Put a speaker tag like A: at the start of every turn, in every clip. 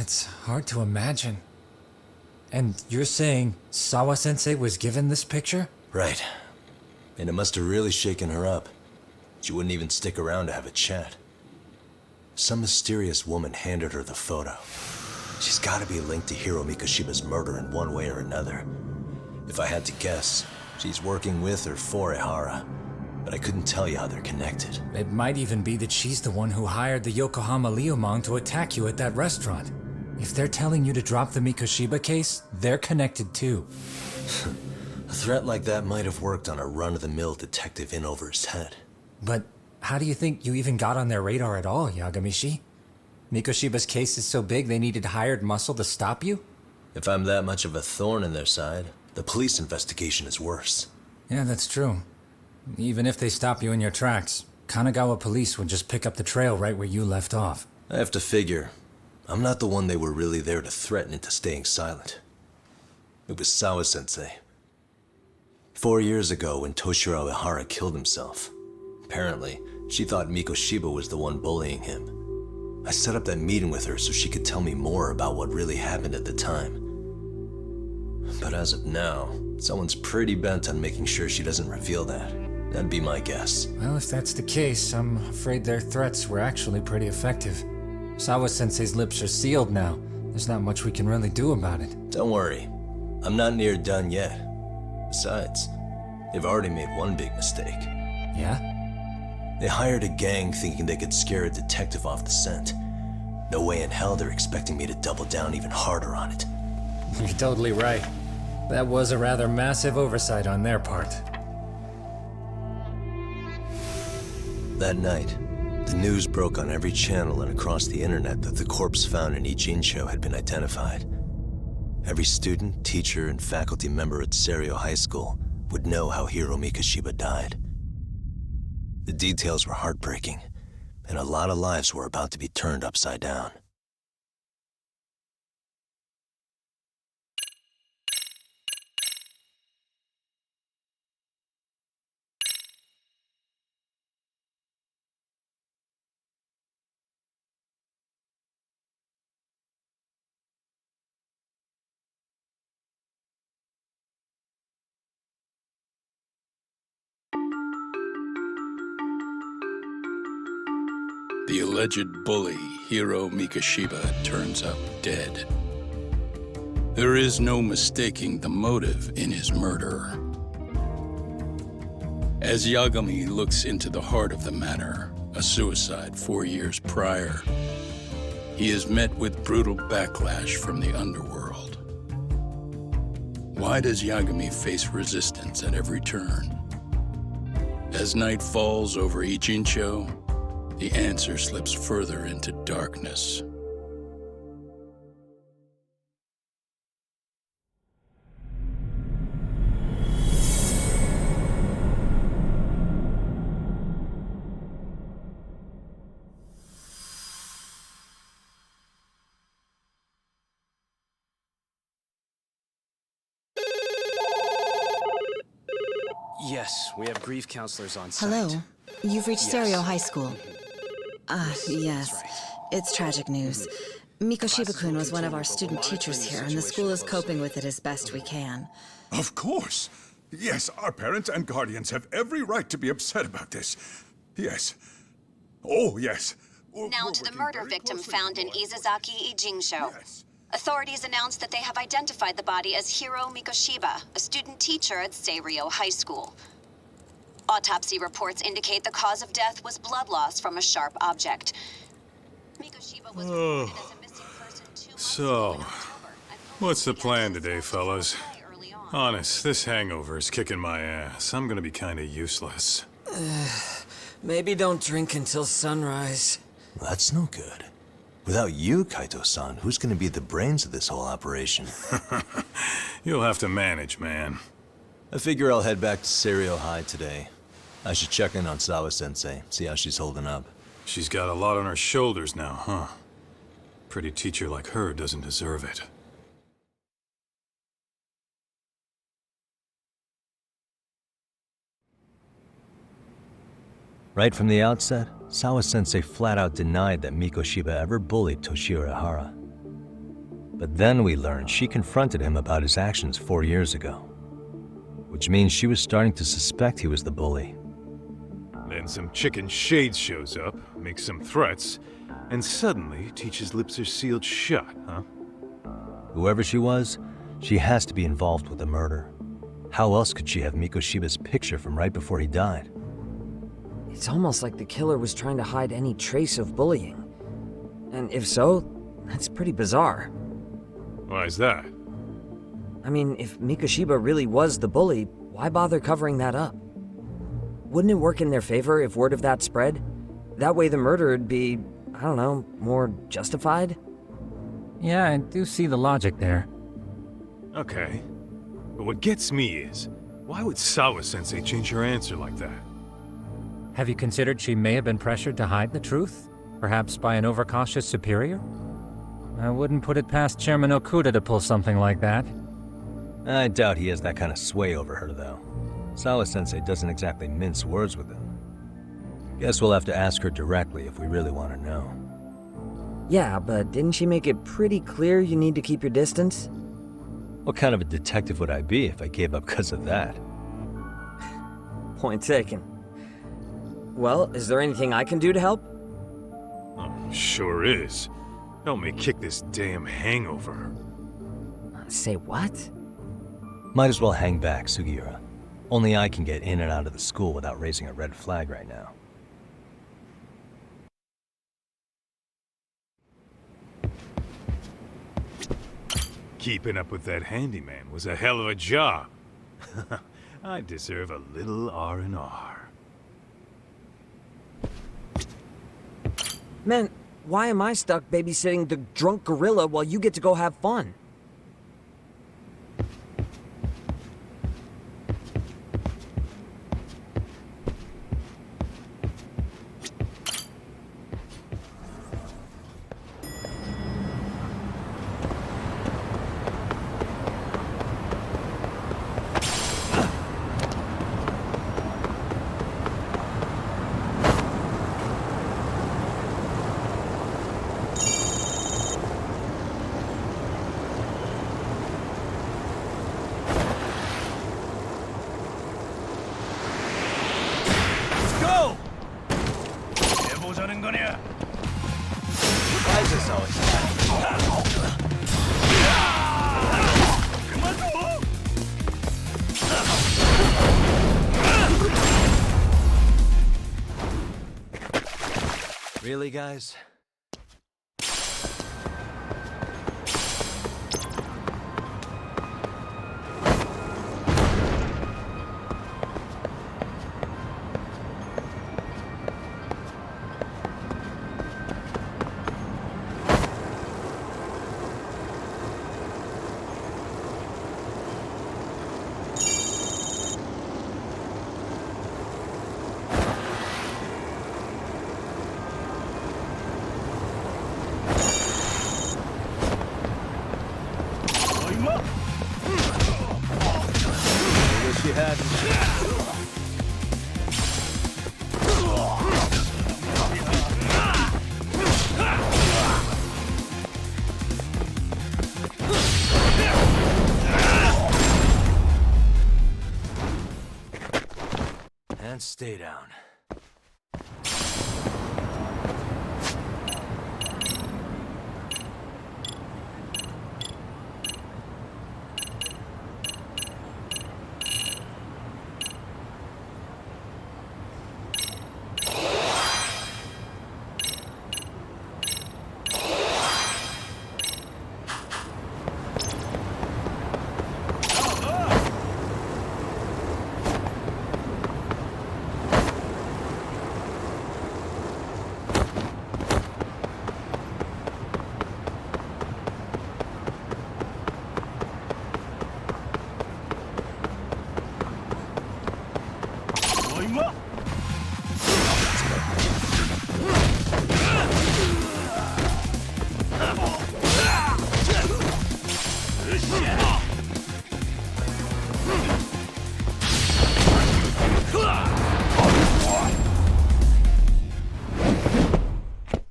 A: it's hard to imagine. And you're saying Sawa-sensei was given this picture?
B: Right. And it must have really shaken her up. She wouldn't even stick around to have a chat. Some mysterious woman handed her the photo. She's gotta be linked to Hiro Mikoshiba's murder in one way or another. If I had to guess, she's working with or for Ehara. But I couldn't tell you how they're connected.
A: It might even be that she's the one who hired the Yokohama Liumang to attack you at that restaurant. If they're telling you to drop the Mikoshiba case, they're connected too.
B: A threat like that might have worked on a run-of-the-mill detective in over his head.
A: But how do you think you even got on their radar at all, Yagamishi? Mikoshiba's case is so big they needed hired muscle to stop you?
B: If I'm that much of a thorn in their side, the police investigation is worse.
A: Yeah, that's true. Even if they stop you in your tracks, Kanagawa police would just pick up the trail right where you left off.
B: I have to figure, I'm not the one they were really there to threaten into staying silent. It was Sawa-sensei. 4 years ago when Toshiro Ehara killed himself, apparently, she thought Mikoshiba was the one bullying him. I set up that meeting with her so she could tell me more about what really happened at the time. But as of now, someone's pretty bent on making sure she doesn't reveal that. That'd be my guess.
A: Well, if that's the case, I'm afraid their threats were actually pretty effective. Sawa-sensei's lips are sealed now. There's not much we can really do about it.
B: Don't worry. I'm not near done yet. Besides, they've already made one big mistake.
A: Yeah?
B: They hired a gang thinking they could scare a detective off the scent. No way in hell they're expecting me to double down even harder on it.
A: You're totally right. That was a rather massive oversight on their part.
B: That night, the news broke on every channel and across the internet that the corpse found in Ijincho had been identified. Every student, teacher, and faculty member at Seiryo High School would know how Hiro Mikoshiba died. The details were heartbreaking, and a lot of lives were about to be turned upside down.
C: The alleged bully, Hiro Mikoshiba, turns up dead. There is no mistaking the motive in his murder. As Yagami looks into the heart of the matter, a suicide 4 years prior, he is met with brutal backlash from the underworld. Why does Yagami face resistance at every turn? As night falls over Ijincho, the answer slips further into darkness.
D: Yes, we have grief counselors on site.
E: Hello. You've reached
D: Yes.
E: Seiryo High School. Yes.
D: That's right.
E: It's tragic news. Mikoshiba-kun was one of our student teachers here, and the school is coping with it as best we can.
F: Of course. Yes, our parents and guardians have every right to be upset about this. Yes. Oh, yes.
G: Now to the murder victim found in Isezaki Ijincho.
F: Yes.
G: Authorities announced that they have identified the body as Hiro Mikoshiba, a student teacher at Seiryo High School. Autopsy reports indicate the cause of death was blood loss from a sharp object. Mikoshiba was reported as a missing person 2 months ago in October.
H: What's the plan today, fellas? Honest, this hangover is kicking my ass. I'm gonna be kinda useless.
I: Maybe don't drink until sunrise.
B: That's no good. Without you, Kaito-san, who's gonna be the brains of this whole operation?
H: You'll have to manage, man.
B: I figure I'll head back to Seiryo High today. I should check in on Sawa-sensei, see how she's holding up.
H: She's got a lot on her shoulders now, huh? Pretty teacher like her doesn't deserve it.
B: Right from the outset, Sawa-sensei flat out denied that Mikoshiba ever bullied Toshiro Ehara. But then we learned she confronted him about his actions 4 years ago. Which means she was starting to suspect he was the bully.
H: Then some chicken Shades shows up, makes some threats, and suddenly Teach's lips are sealed shut, huh?
B: Whoever she was, she has to be involved with the murder. How else could she have Mikoshiba's picture from right before he died?
I: It's almost like the killer was trying to hide any trace of bullying. And if so, that's pretty bizarre.
H: Why's that?
I: I mean, if Mikoshiba really was the bully, why bother covering that up? Wouldn't it work in their favor if word of that spread? That way the murder would be, I don't know, more justified?
A: Yeah, I do see the logic there.
H: Okay. But what gets me is, why would Sawa-sensei change her answer like that?
A: Have you considered she may have been pressured to hide the truth? Perhaps by an overcautious superior? I wouldn't put it past Chairman Okuda to pull something like that.
B: I doubt he has that kind of sway over her, though. Sawa-sensei doesn't exactly mince words with him. Guess we'll have to ask her directly if we really want to know.
I: Yeah, but didn't she make it pretty clear you need to keep your distance?
B: What kind of a detective would I be if I gave up because of that?
I: Point taken. Well, is there anything I can do to help?
H: Oh, sure is. Help me kick this damn hangover.
I: Say what?
B: Might as well hang back, Sugiura. Only I can get in and out of the school without raising a red flag right now.
H: Keeping up with that handyman was a hell of a job. I deserve a little R&R.
I: Man, why am I stuck babysitting the drunk gorilla while you get to go have fun?
B: Really, guys? And stay down.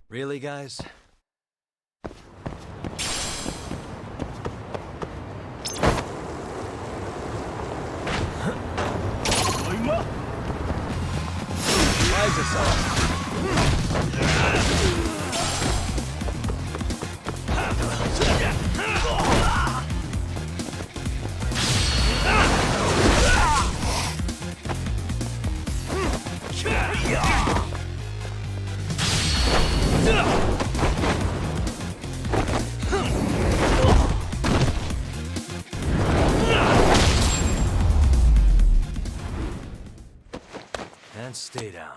B: Really, guys? And stay down.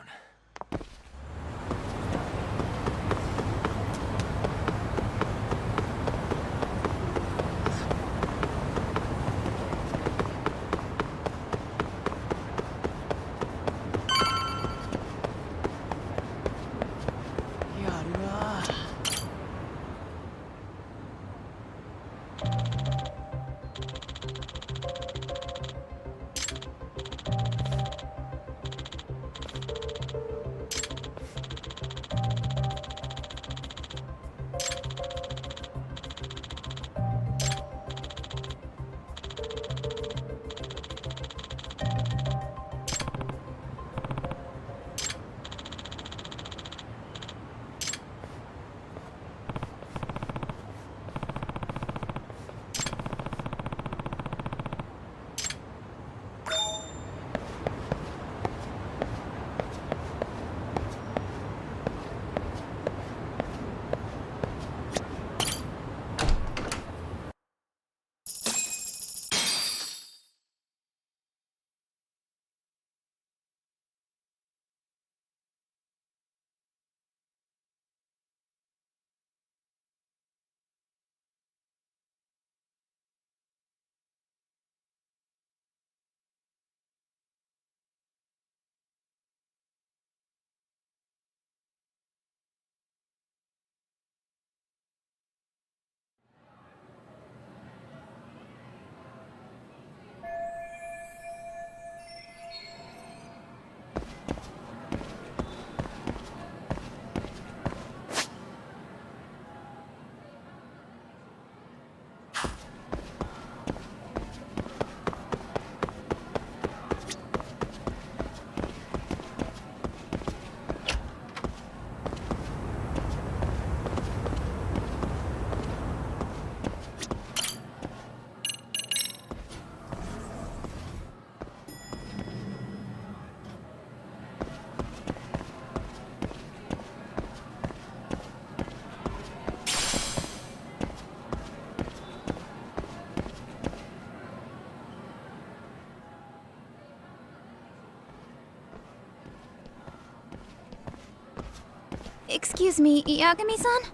J: Excuse me, Yagami-san?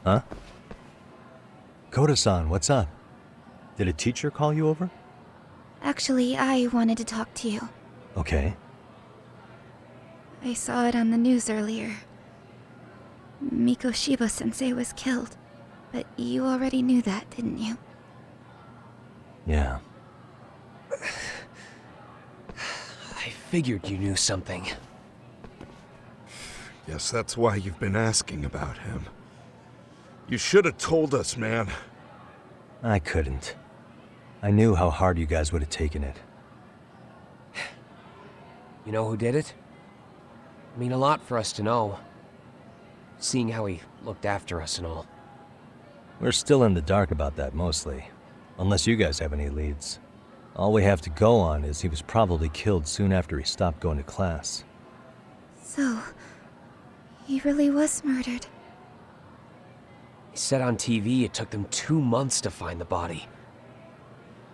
B: Huh? Koda-san, what's up? Did a teacher call you over?
J: Actually, I wanted to talk to you.
B: Okay.
J: I saw it on the news earlier. Mikoshiba-sensei was killed. But you already knew that, didn't you?
B: Yeah.
D: I figured you knew something.
F: Yes, that's why you've been asking about him. You should have told us, man.
B: I couldn't. I knew how hard you guys would have taken it.
D: You know who did it? I mean a lot for us to know. Seeing how he looked after us and all.
B: We're still in the dark about that, mostly. Unless you guys have any leads. All we have to go on is he was probably killed soon after he stopped going to class.
J: So, he really was murdered.
D: He said on TV it took them 2 months to find the body.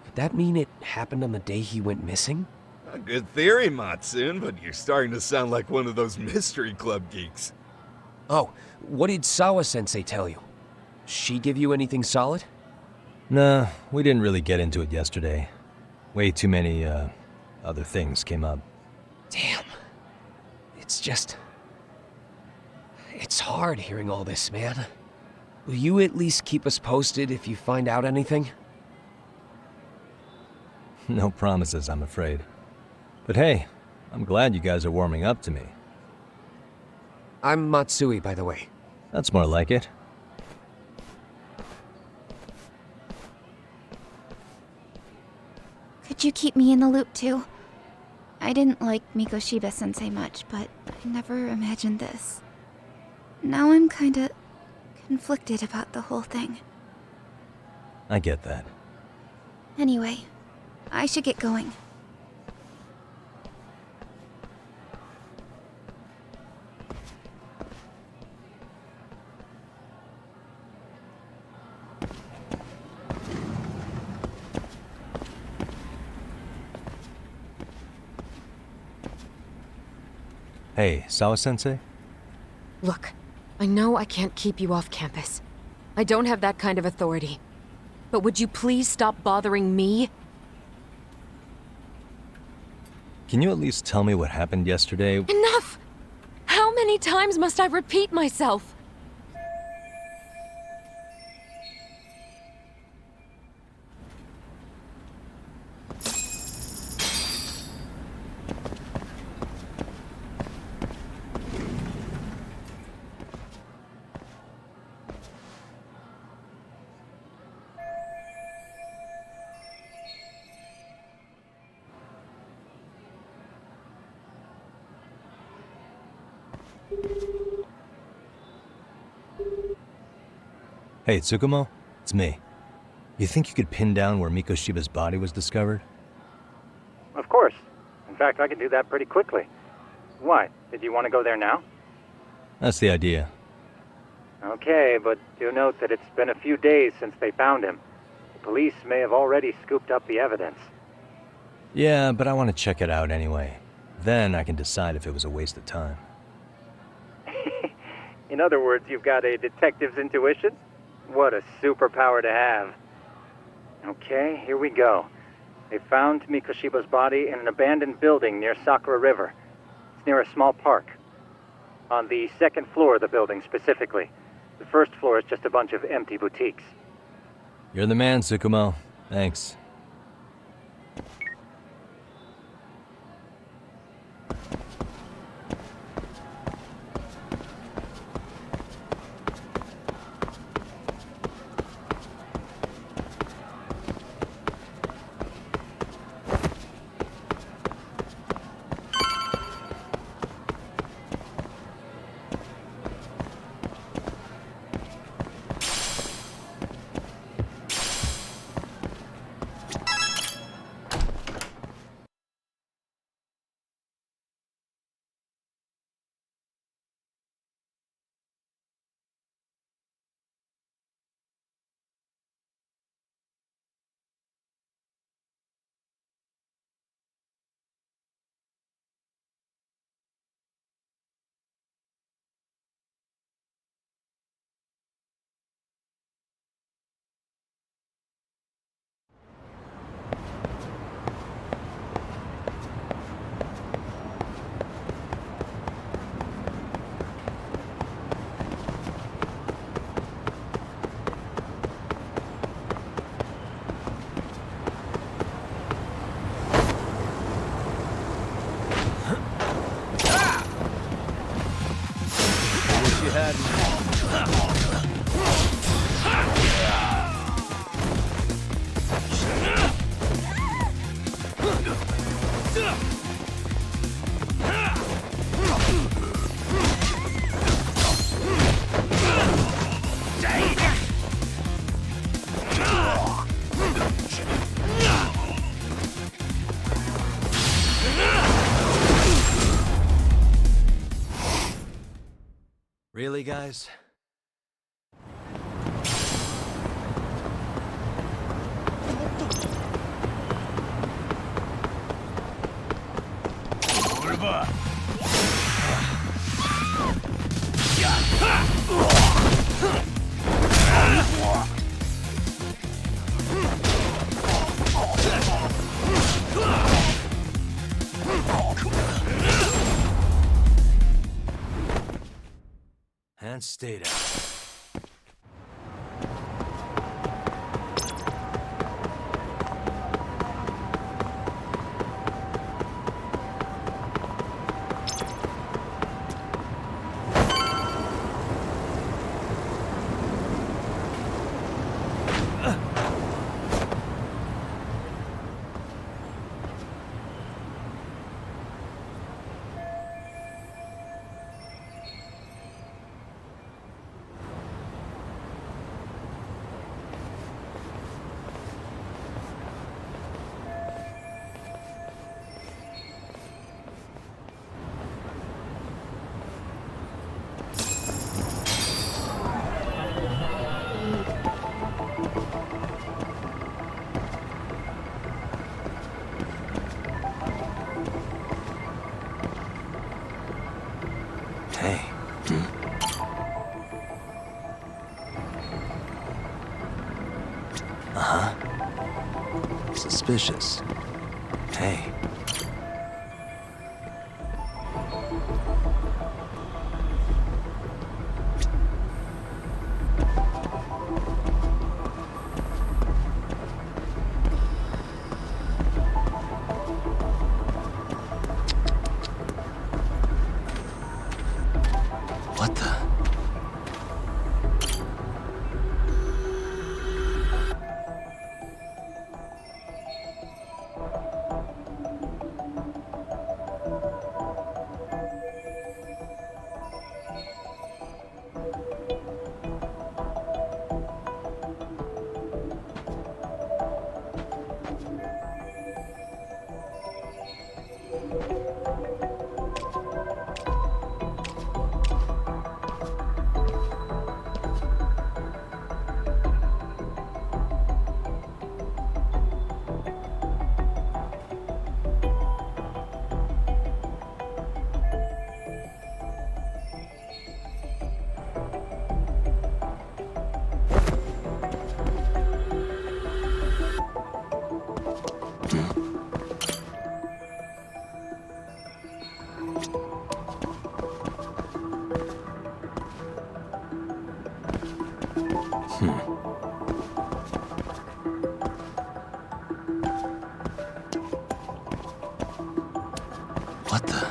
D: Could that mean it happened on the day he went missing?
F: A good theory, Matsun, but you're starting to sound like one of those mystery club geeks.
D: Oh, what did Sawa-sensei tell you? She give you anything solid?
B: Nah, we didn't really get into it yesterday. Way too many, other things came up.
D: Damn. It's just... It's hard hearing all this, man. Will you at least keep us posted if you find out anything?
B: No promises, I'm afraid. But hey, I'm glad you guys are warming up to me.
D: I'm Matsui, by the way.
B: That's more like it.
J: Could you keep me in the loop too? I didn't like Mikoshiba-sensei much, but I never imagined this. Now I'm kinda conflicted about the whole thing.
B: I get that.
J: Anyway, I should get going.
B: Hey, Sawa-sensei?
K: Look, I know I can't keep you off campus. I don't have that kind of authority. But would you please stop bothering me?
B: Can you at least tell me what happened yesterday?
K: Enough! How many times must I repeat myself?
B: Hey, Tsukumo? It's me. You think you could pin down where Mikoshiba's body was discovered?
L: Of course. In fact, I can do that pretty quickly. Why? Did you want to go there now?
B: That's the idea.
L: Okay, but do note that it's been a few days since they found him. The police may have already scooped up the evidence.
B: Yeah, but I want to check it out anyway. Then I can decide if it was a waste of time.
L: In other words, you've got a detective's intuition? What a superpower to have. Okay, here we go. They found Mikoshiba's body in an abandoned building near Sakura River. It's near a small park. On the second floor of the building, specifically. The first floor is just a bunch of empty boutiques.
B: You're the man, Tsukumo. Thanks. Really, guys? And stay down. Hey. Uh-huh. Suspicious. Hey. What the? What the?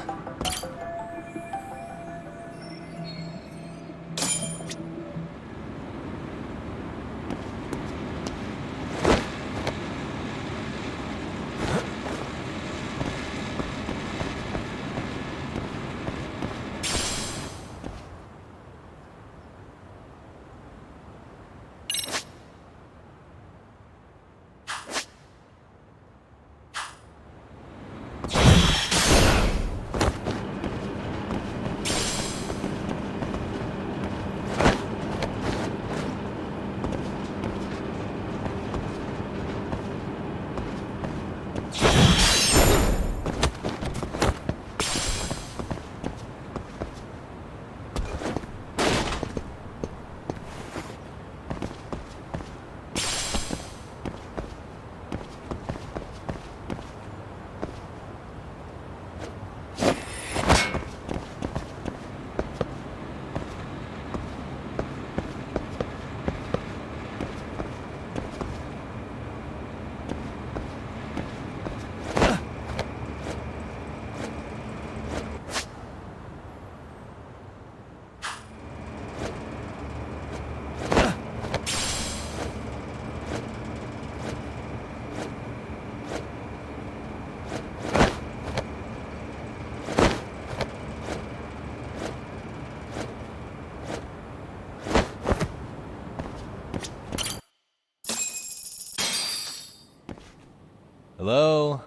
B: Hello?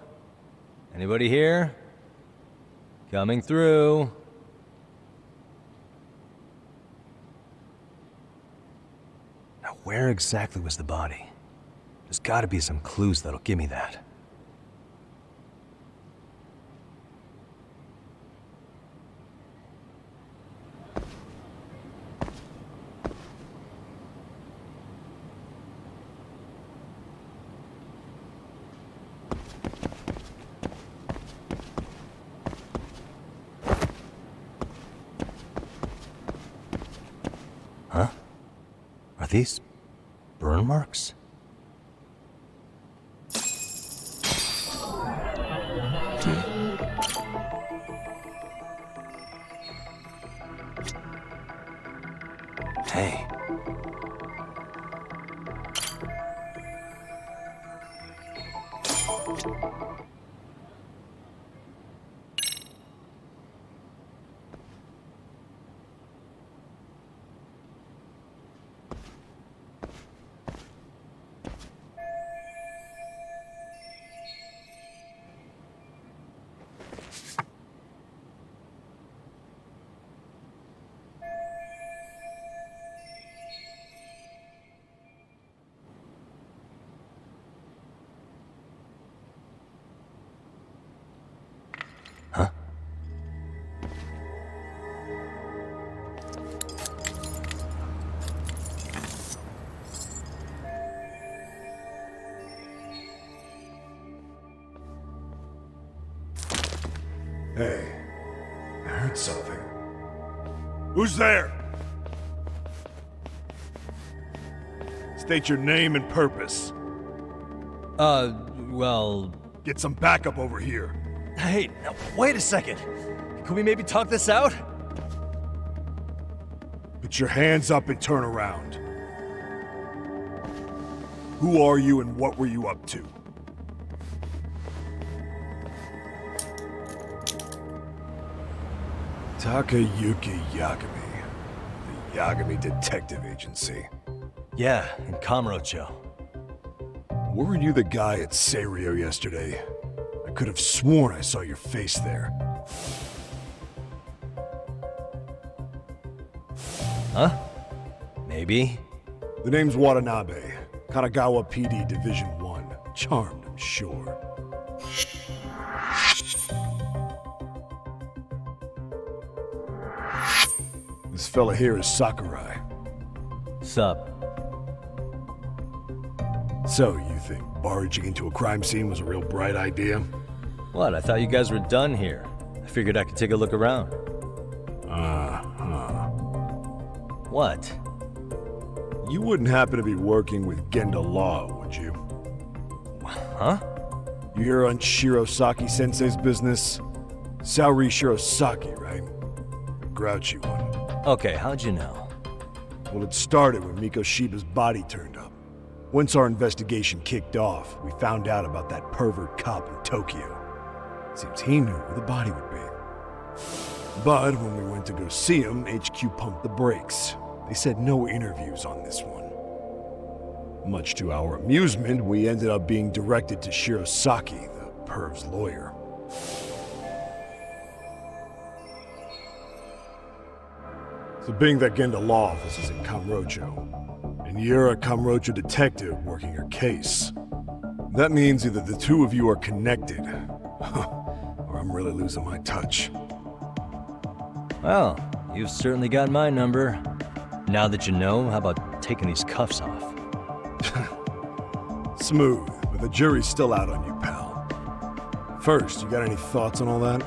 B: Anybody here? Coming through. Now, where exactly was the body? There's gotta be some clues that'll give me that. Huh? Are these burn marks? Hey.
M: heard something. Who's there? State your name and purpose.
N: Well...
M: Get some backup over here.
N: Hey, now, wait a second. Could we maybe talk this out?
M: Put your hands up and turn around. Who are you and what were you up to? Takayuki Yagami. The Yagami Detective Agency.
N: Yeah, in Kamurocho.
M: Weren't you the guy at Seirio yesterday? I could have sworn I saw your face there.
N: Huh? Maybe.
M: The name's Watanabe. Kanagawa PD Division 1. Charmed, I'm sure. This fella here is Sakurai.
N: Sup?
M: So, you think barging into a crime scene was a real bright idea?
N: What, I thought you guys were done here. I figured I could take a look around. What?
M: You wouldn't happen to be working with Genda Law, would you?
N: Huh?
M: You hear on Shirosaki-sensei's business? Saori Shirosaki, right? The grouchy one.
N: Okay, how'd you know?
M: Well, it started when Mikoshiba's body turned up. Once our investigation kicked off, we found out about that pervert cop in Tokyo. Seems he knew where the body would be. But when we went to go see him, HQ pumped the brakes. They said no interviews on this one. Much to our amusement, we ended up being directed to Shirosaki, the perv's lawyer. So being that Genda Law office is in Kamurocho, and you're a Kamurocho detective working your case, that means either the two of you are connected, or I'm really losing my touch.
N: Well, you've certainly got my number. Now that you know, how about taking these cuffs off?
M: Smooth, but the jury's still out on you, pal. First, you got any thoughts on all that?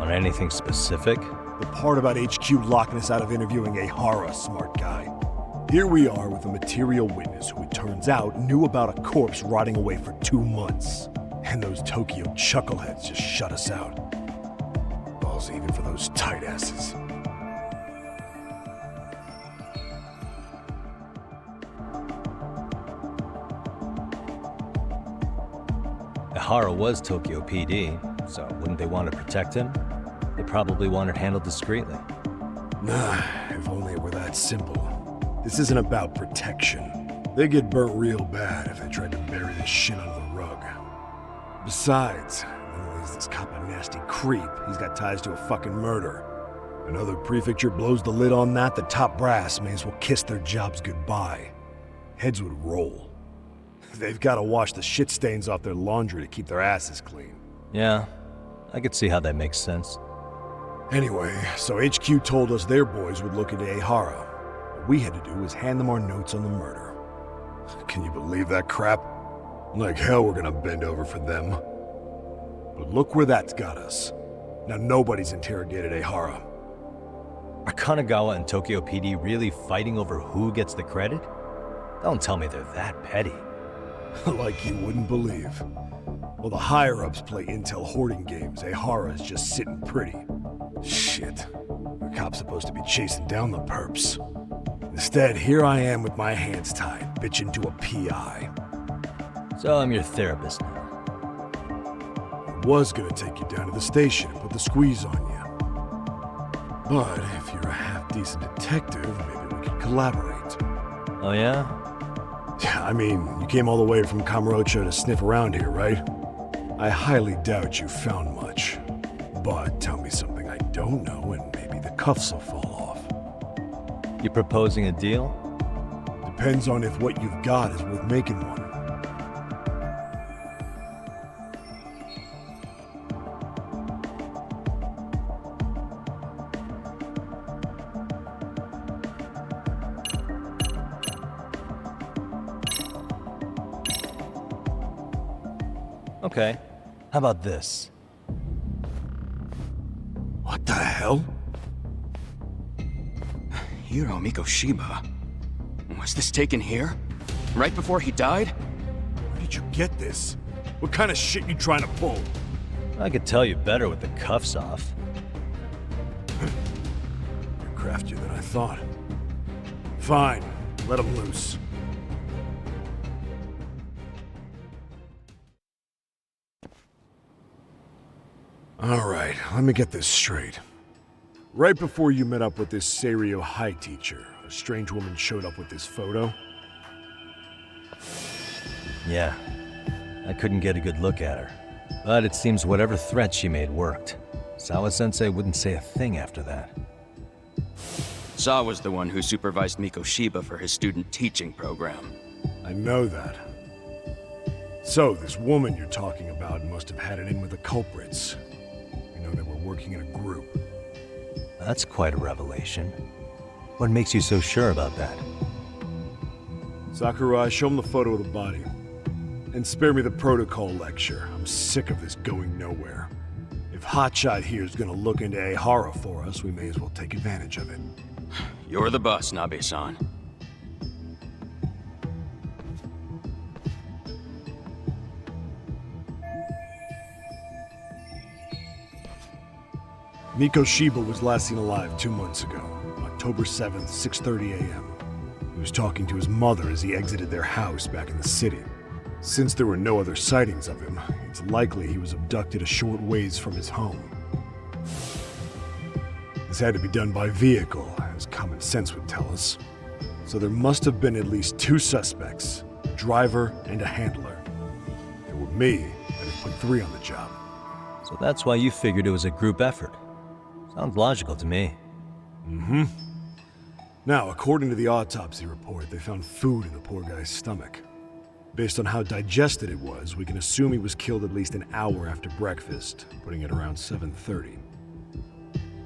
N: On anything specific?
M: The part about HQ locking us out of interviewing Ehara, smart guy. Here we are with a material witness who it turns out knew about a corpse rotting away for 2 months. And those Tokyo chuckleheads just shut us out. Balls even for those tight asses.
N: Ehara was Tokyo PD, so wouldn't they want to protect him? They probably want it handled discreetly.
M: Nah, if only it were that simple. This isn't about protection. They get burnt real bad if they tried to bury this shit under the rug. Besides, not only is this cop a nasty creep, he's got ties to a fucking murder. Another prefecture blows the lid on that, the top brass may as well kiss their jobs goodbye. Heads would roll. They've got to wash the shit stains off their laundry to keep their asses clean.
N: Yeah, I could see how that makes sense.
M: Anyway, so HQ told us their boys would look into Ehara. What we had to do was hand them our notes on the murder. Can you believe that crap? Like hell we're gonna bend over for them. But look where that's got us. Now nobody's interrogated Ehara.
N: Are Kanagawa and Tokyo PD really fighting over who gets the credit? Don't tell me they're that petty.
M: Like you wouldn't believe. While the higher-ups play intel hoarding games, Ehara's just sitting pretty. Shit. The cop's supposed to be chasing down the perps. Instead, here I am with my hands tied, bitching to a PI.
N: So I'm your therapist now.
M: I was gonna take you down to the station and put the squeeze on you. But if you're a half-decent detective, maybe we could collaborate.
N: Oh yeah?
M: Yeah, I mean, you came all the way from Kamurocho to sniff around here, right? I highly doubt you found much. But tell me something I don't know and maybe the cuffs will fall off.
N: You proposing a deal?
M: Depends on if what you've got is worth making one.
N: Okay. How about this?
M: What What the hell?
O: Hiro Mikoshiba. Was this taken here? Right before he died?
M: Where did you get this? What kind of shit you trying to pull?
N: I could tell you better with the cuffs off.
M: You're craftier than I thought. Fine, let him loose. Alright, let me get this straight. Right before you met up with this Seiryo High teacher, a strange woman showed up with this photo?
N: Yeah. I couldn't get a good look at her. But it seems whatever threat she made worked. Sawa-sensei wouldn't say a thing after that.
O: Saw was the one who supervised Mikoshiba for his student teaching program.
M: I know that. So, this woman you're talking about must have had it in with the culprits. You know they were working in a group.
N: That's quite a revelation. What makes you so sure about that?
M: Sakurai, show him the photo of the body. And spare me the protocol lecture. I'm sick of this going nowhere. If Hotshot here is gonna look into Ehara for us, we may as well take advantage of it.
O: You're the boss, Nabe-san.
M: Mikoshiba was last seen alive 2 months ago, October 7th, 6:30 a.m. He was talking to his mother as he exited their house back in the city. Since there were no other sightings of him, it's likely he was abducted a short ways from his home. This had to be done by vehicle, as common sense would tell us. So there must have been at least 2 suspects, a driver and a handler. If it were me, I'd have put 3 on the job.
N: So that's why you figured it was a group effort. Sounds logical to me.
M: Mm-hmm. Now, according to the autopsy report, they found food in the poor guy's stomach. Based on how digested it was, we can assume he was killed at least an hour after breakfast, putting it around 7:30.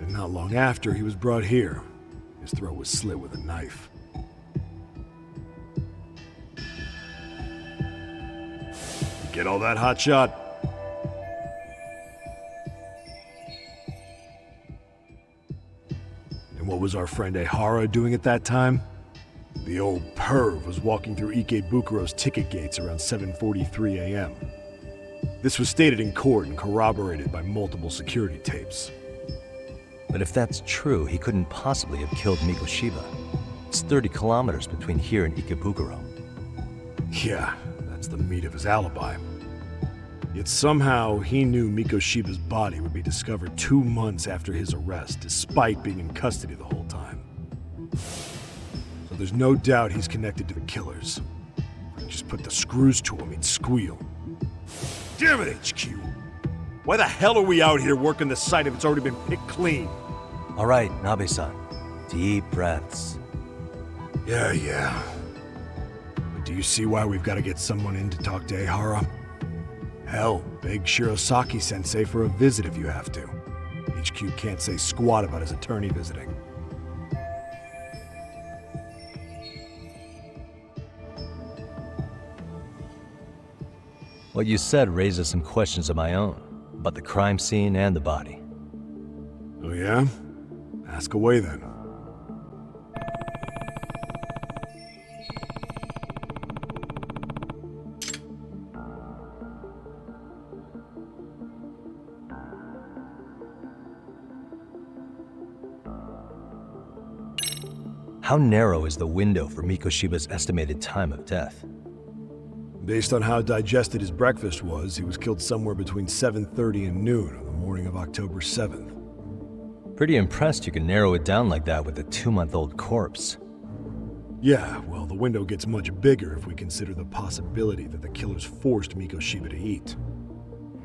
M: And not long after, he was brought here. His throat was slit with a knife. You get all that, Hotshot? And what was our friend Ehara doing at that time? The old perv was walking through Ikebukuro's ticket gates around 7:43 a.m. This was stated in court and corroborated by multiple security tapes.
N: But if that's true, he couldn't possibly have killed Mikoshiba. It's 30 kilometers between here and Ikebukuro.
M: Yeah, that's the meat of his alibi. Yet somehow he knew Mikoshiba's body would be discovered 2 months after his arrest, despite being in custody the whole time. So there's no doubt he's connected to the killers. If we just put the screws to him, he'd squeal. Damn it, HQ! Why the hell are we out here working the site if it's already been picked clean?
N: All right, Nabe-san. Deep breaths.
M: Yeah. But do you see why we've got to get someone in to talk to Ehara? Hell, beg Shirosaki-sensei for a visit if you have to. HQ can't say squat about his attorney visiting.
N: What you said raises some questions of my own, about the crime scene and the body.
M: Oh yeah? Ask away then.
N: How narrow is the window for Mikoshiba's estimated time of death?
M: Based on how digested his breakfast was, he was killed somewhere between 7:30 and noon on the morning of October 7th.
N: Pretty impressed you can narrow it down like that with a 2-month-old corpse.
M: Yeah, well, the window gets much bigger if we consider the possibility that the killers forced Mikoshiba to eat.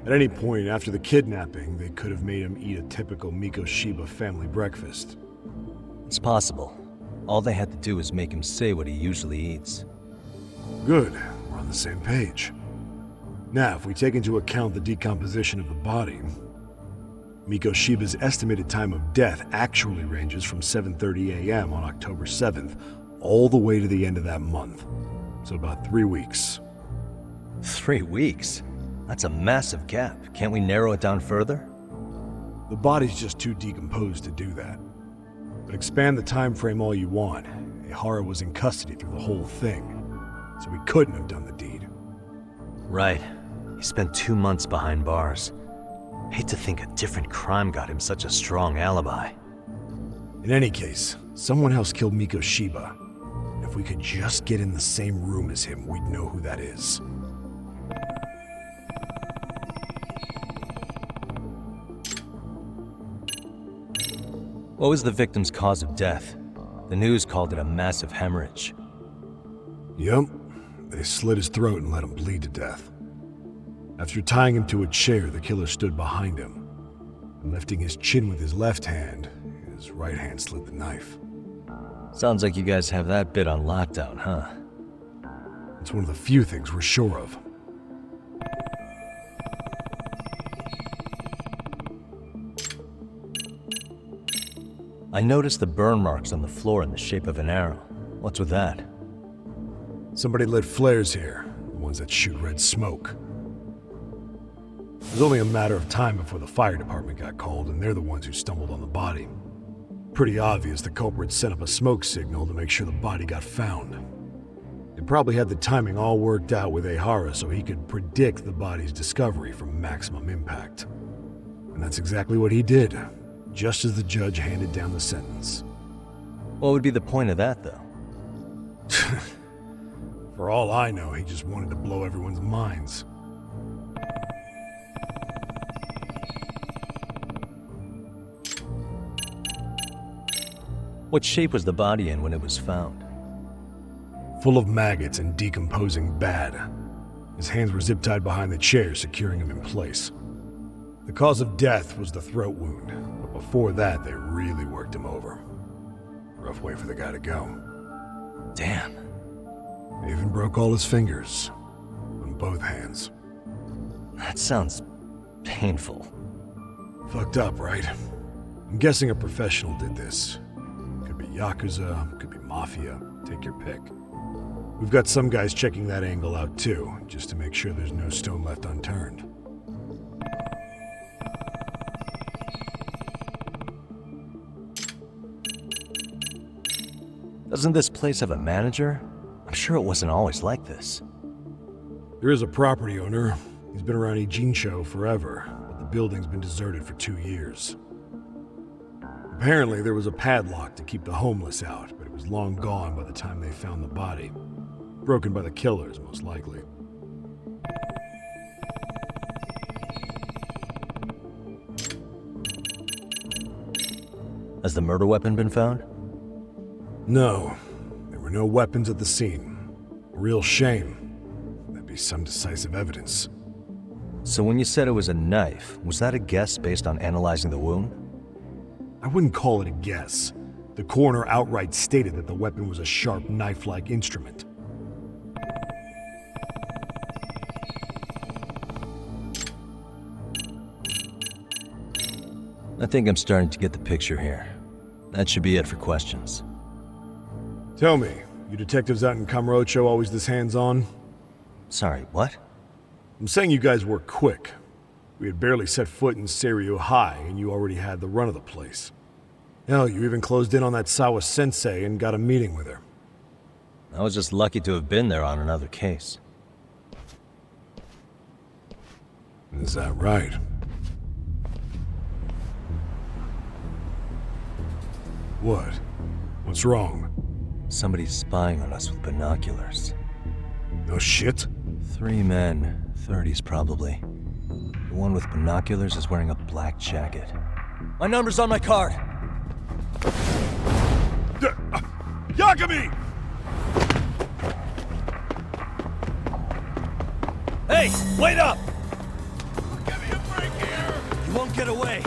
M: At any point after the kidnapping, they could have made him eat a typical Mikoshiba family breakfast.
N: It's possible. All they had to do was make him say what he usually eats.
M: Good. We're on the same page. Now, if we take into account the decomposition of the body, Mikoshiba's estimated time of death actually ranges from 7:30 a.m. on October 7th all the way to the end of that month. So about 3 weeks.
N: 3 weeks? That's a massive gap. Can't we narrow it down further?
M: The body's just too decomposed to do that. But expand the time frame all you want. Ihara was in custody through the whole thing, so he couldn't have done the deed.
N: Right. He spent 2 months behind bars. Hate to think a different crime got him such a strong alibi.
M: In any case, someone else killed Mikoshiba. And if we could just get in the same room as him, we'd know who that is.
N: What was the victim's cause of death? The news called it a massive hemorrhage.
M: Yup. They slit his throat and let him bleed to death. After tying him to a chair, the killer stood behind him. And lifting his chin with his left hand, his right hand slid the knife.
N: Sounds like you guys have that bit on lockdown, huh?
M: It's one of the few things we're sure of.
N: I noticed the burn marks on the floor in the shape of an arrow. What's with that?
M: Somebody lit flares here, the ones that shoot red smoke. It was only a matter of time before the fire department got called, and they're the ones who stumbled on the body. Pretty obvious the culprit set up a smoke signal to make sure the body got found. They probably had the timing all worked out with Ihara so he could predict the body's discovery from maximum impact. And that's exactly what he did, just as the judge handed down the sentence.
N: What would be the point of that, though?
M: For all I know, he just wanted to blow everyone's minds.
N: What shape was the body in when it was found?
M: Full of maggots and decomposing bad. His hands were zip-tied behind the chair, securing him in place. The cause of death was the throat wound, but before that, they really worked him over. Rough way for the guy to go.
N: Damn.
M: They even broke all his fingers. On both hands.
N: That sounds painful.
M: Fucked up, right? I'm guessing a professional did this. Could be Yakuza, could be Mafia, take your pick. We've got some guys checking that angle out too, just to make sure there's no stone left unturned.
N: Doesn't this place have a manager? I'm sure it wasn't always like this.
M: There is a property owner. He's been around Ijincho forever, but the building's been deserted for 2 years. Apparently, there was a padlock to keep the homeless out, but it was long gone by the time they found the body. Broken by the killers, most likely.
N: Has the murder weapon been found?
M: No. There were no weapons at the scene. A real shame. That'd be some decisive evidence.
N: So when you said it was a knife, was that a guess based on analyzing the wound?
M: I wouldn't call it a guess. The coroner outright stated that the weapon was a sharp knife-like instrument.
N: I think I'm starting to get the picture here. That should be it for questions.
M: Tell me, you detectives out in Kamurocho always this hands-on?
N: Sorry, what?
M: I'm saying you guys work quick. We had barely set foot in Seiryu High, and you already had the run of the place. Hell, you even closed in on that Sawa-sensei and got a meeting with her.
N: I was just lucky to have been there on another case.
M: Is that right? What? What's wrong?
N: Somebody's spying on us with binoculars.
M: No shit?
N: 3 men, 30s probably. The one with binoculars is wearing a black jacket. My number's on my card!
M: Yakami!
N: Hey, wait up! Give me a break here! You won't get away!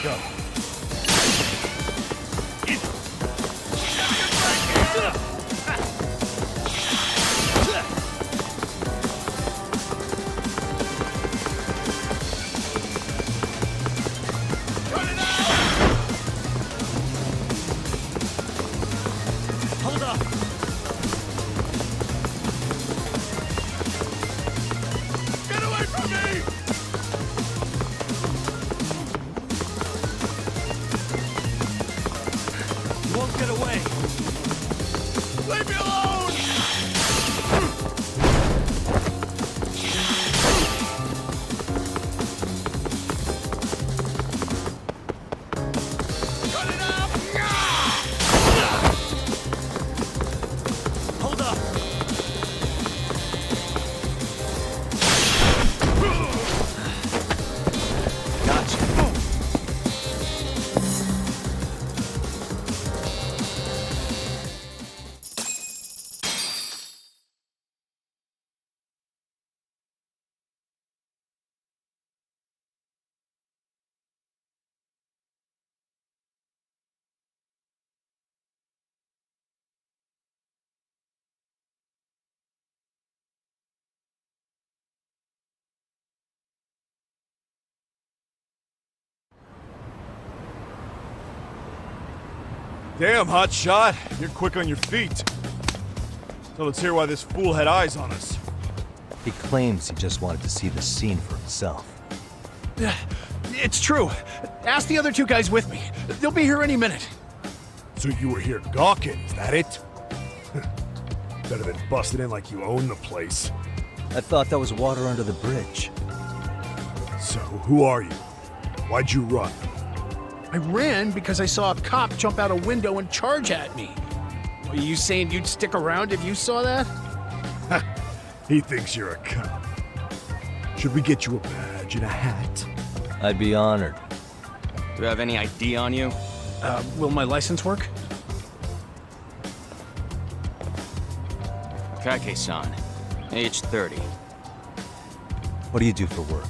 M: go. Damn, hotshot. You're quick on your feet. So let's hear why this fool had eyes on us.
N: He claims he just wanted to see the scene for himself.
P: It's true. Ask the other two guys with me. They'll be here any minute.
M: So you were here gawking, is that it? Better than busting in like you own the place.
N: I thought that was water under the bridge.
M: So, who are you? Why'd you run?
P: I ran because I saw a cop jump out a window and charge at me. Are you saying you'd stick around if you saw that?
M: He thinks you're a cop. Should we get you a badge and a hat?
N: I'd be honored.
O: Do you have any ID on you?
P: Will my license work?
O: Kake-san, age 30.
N: What do you do for work?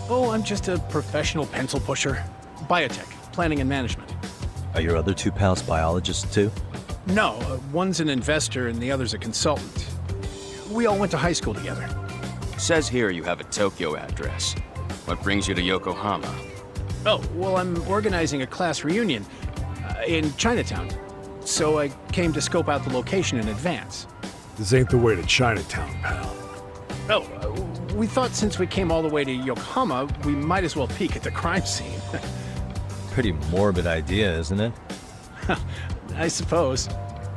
P: Oh, I'm just a professional pencil pusher. Biotech, planning and management.
N: Are your other two pals biologists too?
P: No, one's an investor and the other's a consultant. We all went to high school together.
O: Says here you have a Tokyo address. What brings you to Yokohama?
P: Oh, well, I'm organizing a class reunion in Chinatown. So I came to scope out the location in advance.
M: This ain't the way to Chinatown, pal.
P: Oh, we thought since we came all the way to Yokohama, we might as well peek at the crime scene.
N: Pretty morbid idea, isn't it?
P: I suppose.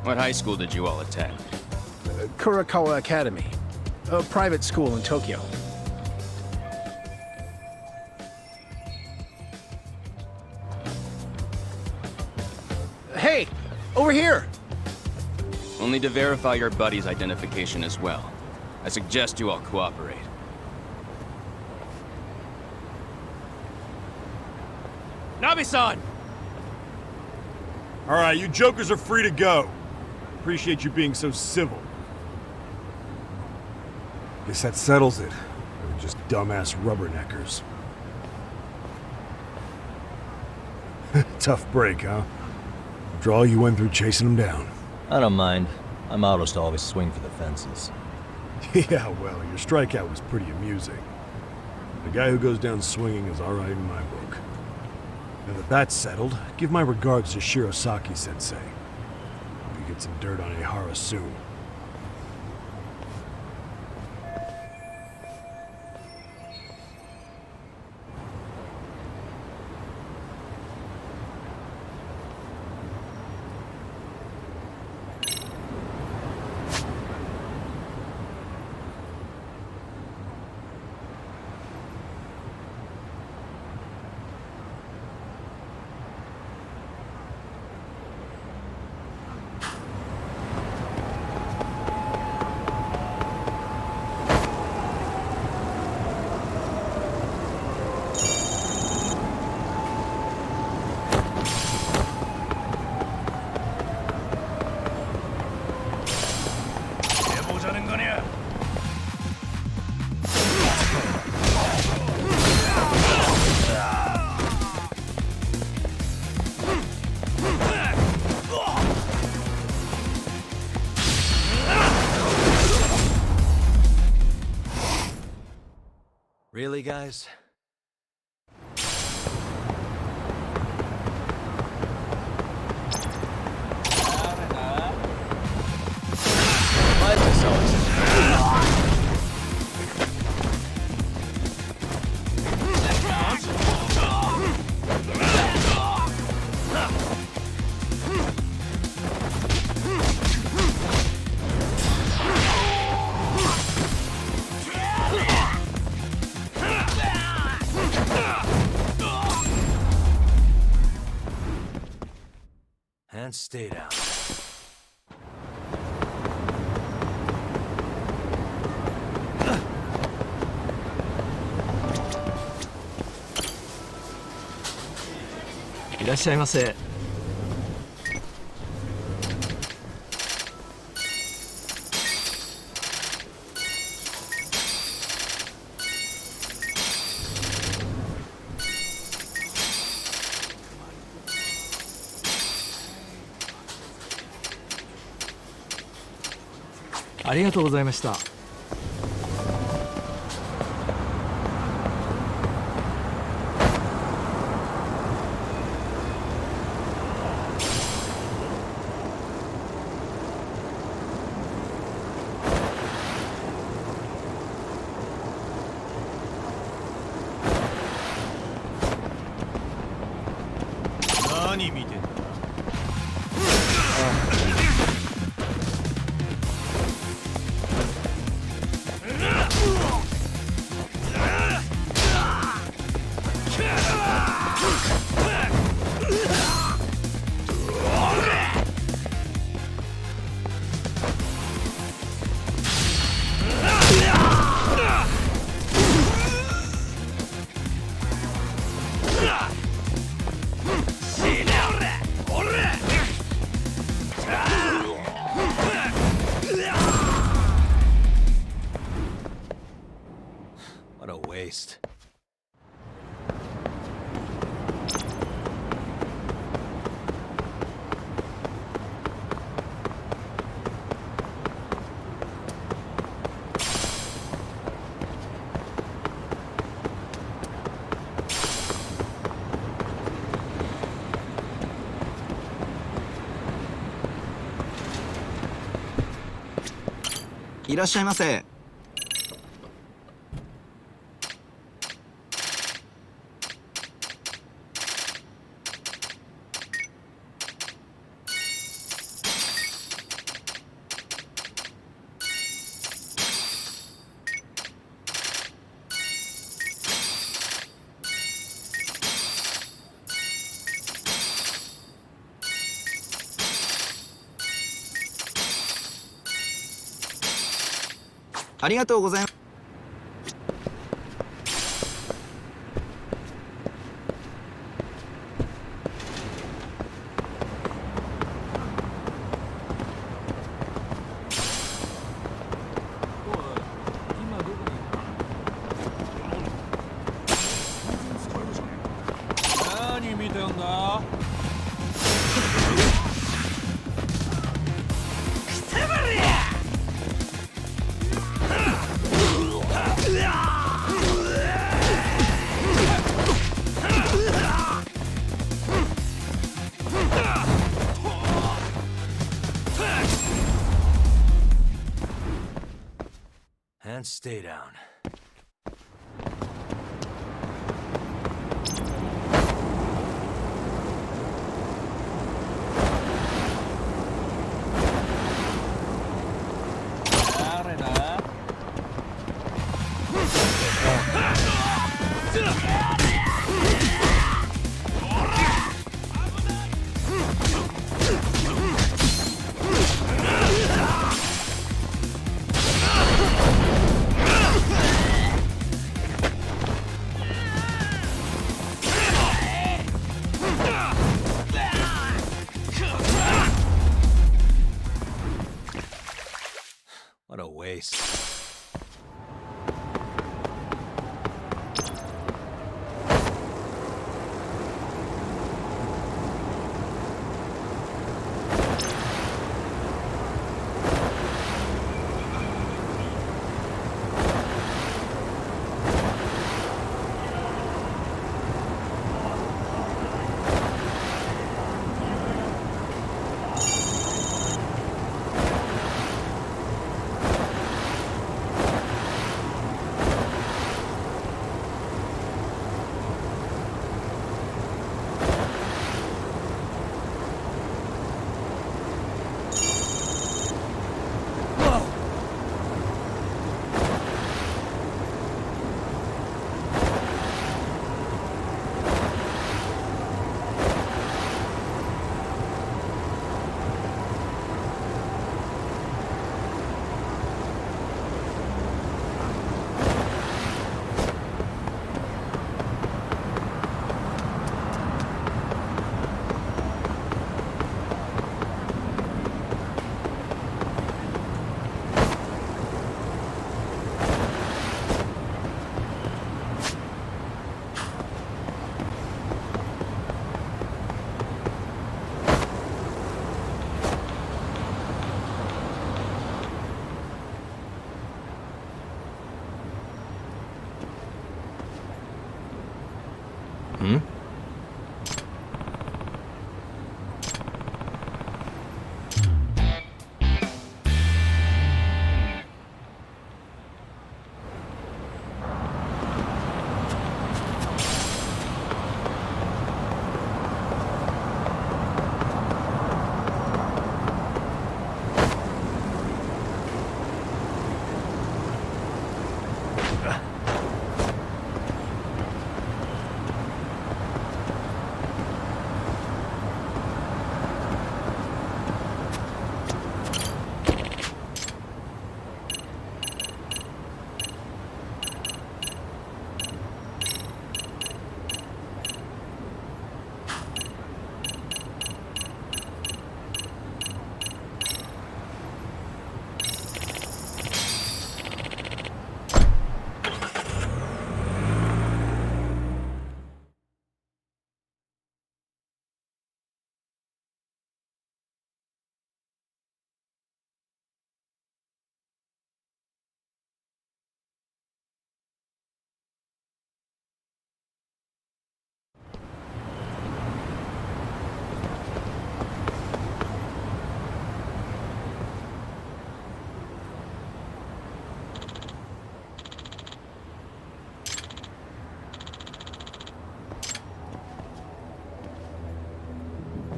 O: What high school did you all attend?
P: Kurakawa Academy, a private school in Tokyo. Hey, over here!
O: Only to verify your buddy's identification as well. I suggest you all cooperate.
P: Nabe-san!
M: Alright, you jokers are free to go. Appreciate you being so civil. Guess that settles it. We're just dumbass rubberneckers. Tough break, huh? After all you went through chasing them down.
N: I don't mind. My motto's to always swing for the fences.
M: Yeah, well, your strikeout was pretty amusing. The guy who goes down swinging is alright in my book. Now that that's settled, give my regards to Shirosaki-sensei. Hope you get some dirt on Ihara soon.
N: Really, guys? What is always and stay down.
I: Irashaimase. ありがとうございました。
H: 何見てんだ。
N: What a waste.
Q: Irashaimase. ありがとうございます。
H: 何見てんだ。
N: And stay down.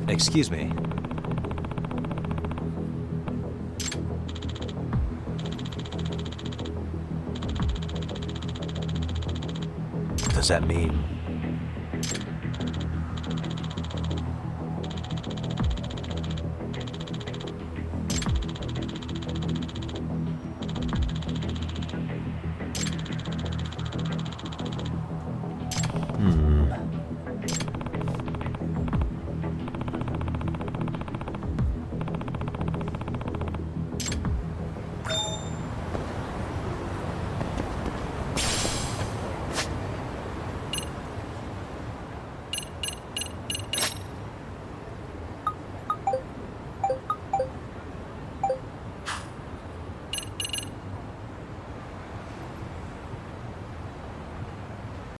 N: Excuse me. Does that mean